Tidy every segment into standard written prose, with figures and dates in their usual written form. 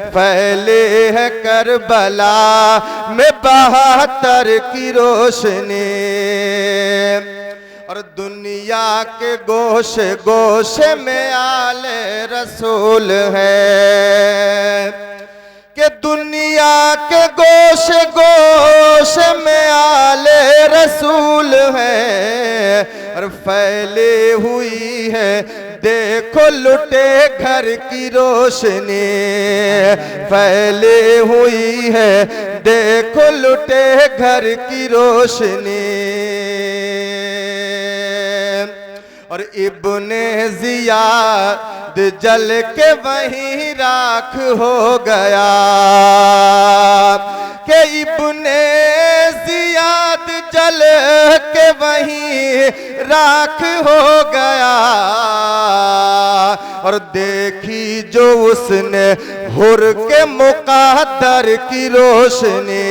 फैले है करबला में 72 की रोशनी। और दुनिया के गोशे गोशे में आले रसूल है, कि दुनिया के गोशे गोशे में आले रसूल है। और फैले हुई है देखो लुटे घर की रोशनी, फैले हुई है देखो लुटे घर की रोशनी। और इब्ने जियाद जल के वहीं राख हो गया, कि इब्ने जियाद जल के वहीं राख हो गया। और देखी जो उसने हुर के मुक़द्दर की रोशनी,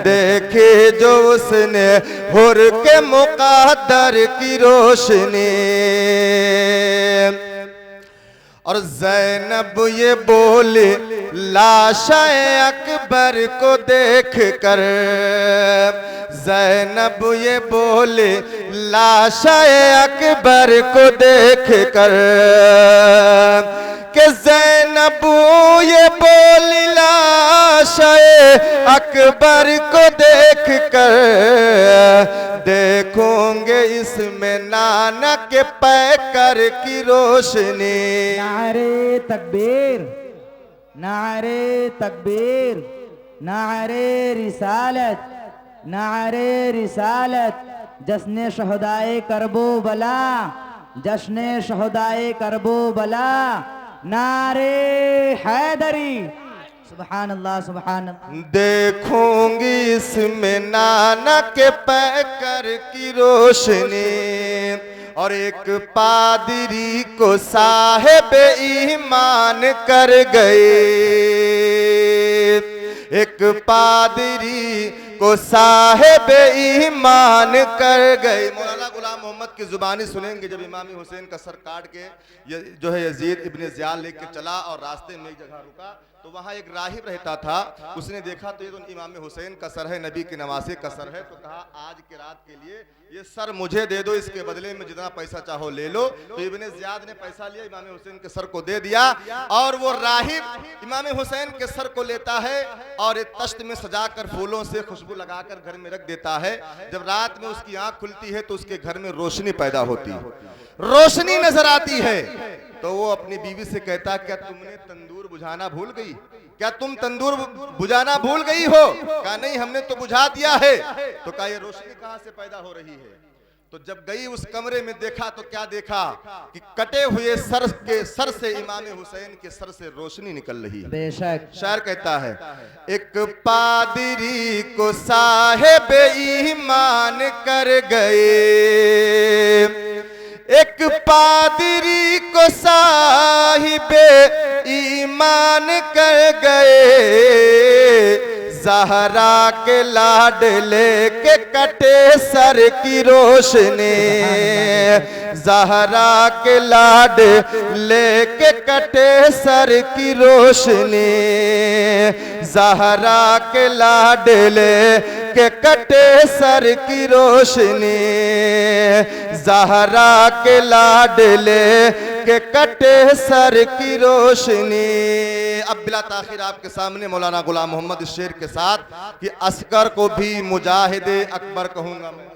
देखे जो उसने हुर के मुक़द्दर की रोशनी। और ज़ैनब ये बोले लाशाए अकबर को देख कर, ज़ैनब ये बोले लाशाए अकबर को देख कर, कि ज़ैनब ये बोली लाशाए अकबर को देख कर, देखोगे इसमें नाना के पैकर की रोशनी। नारे तकबीर, नारे तकबीर, नारे रिसालत, नारे रिसालत। जश्न शहदाए करबो बला, जश्न शहदाए करबो बला, नारे हैदरी। सुभान अल्लाह, सुभान अल्लाह। देखूंगी इसमें नाना के पैकर की रोशनी। और एक पादरी को साहिब ईमान कर गए, एक पादरी को साहिब ईमान कर गए। मौलाना गुलाम मोहम्मद की जुबानी सुनेंगे, जब इमाम हुसैन का सर काट के जो है यजीद इब्ने ज़ियाद लेके चला और रास्ते में एक जगह रुका, तो वहाँ एक राहिब रहता था। उसने देखा तो ये तो इमाम हुसैन का सर है, नबी के नवासे का सर है। तो कहा आज की रात के लिए ये सर मुझे दे दो, इसके बदले में जितना पैसा चाहो ले लो। तो इब्ने ज़ियाद ने पैसा लिया, इमाम हुसैन के सर को दे दिया। और वो राहिब इमाम हुसैन के सर को लेता है और एक तश्त में सजाकर फूलों से खुशबू लगाकर घर में रख देता है। जब रात में उसकी आंख खुलती है तो उसके घर में रोशनी पैदा होती है, रोशनी नजर आती है। तो वो अपनी बीवी से कहता, क्या तुमने तंदूर बुझाना भूल गई? क्या तुम तंदूर बुझाना भूल गई हो? कहा नहीं, हमने तो बुझा दिया है। तो कहा ये रोशनी कहां से पैदा हो रही है? तो जब गई उस कमरे में देखा तो क्या देखा कि कटे हुए सर से इमाम हुसैन के सर से रोशनी निकल रही है। बेशक। शायर कहता है, एक पादरी को साहिब ईमान कर गए, एक पादरी को साहिब ईमान कर गए। ज़हरा के लाडले के कटे सर की रोशनी, ज़हरा के लाडले के कटे सर की रोशनी, ज़हरा के लाडले के कटे सर की रोशनी, ज़हरा के लाडले के कटे सर की रोशनी। अब बिला ताखिर आपके सामने मौलाना गुलाम मोहम्मद इस शेर के साथ कि अस्कर को भी मुजाहिद अकबर कहूंगा मैं।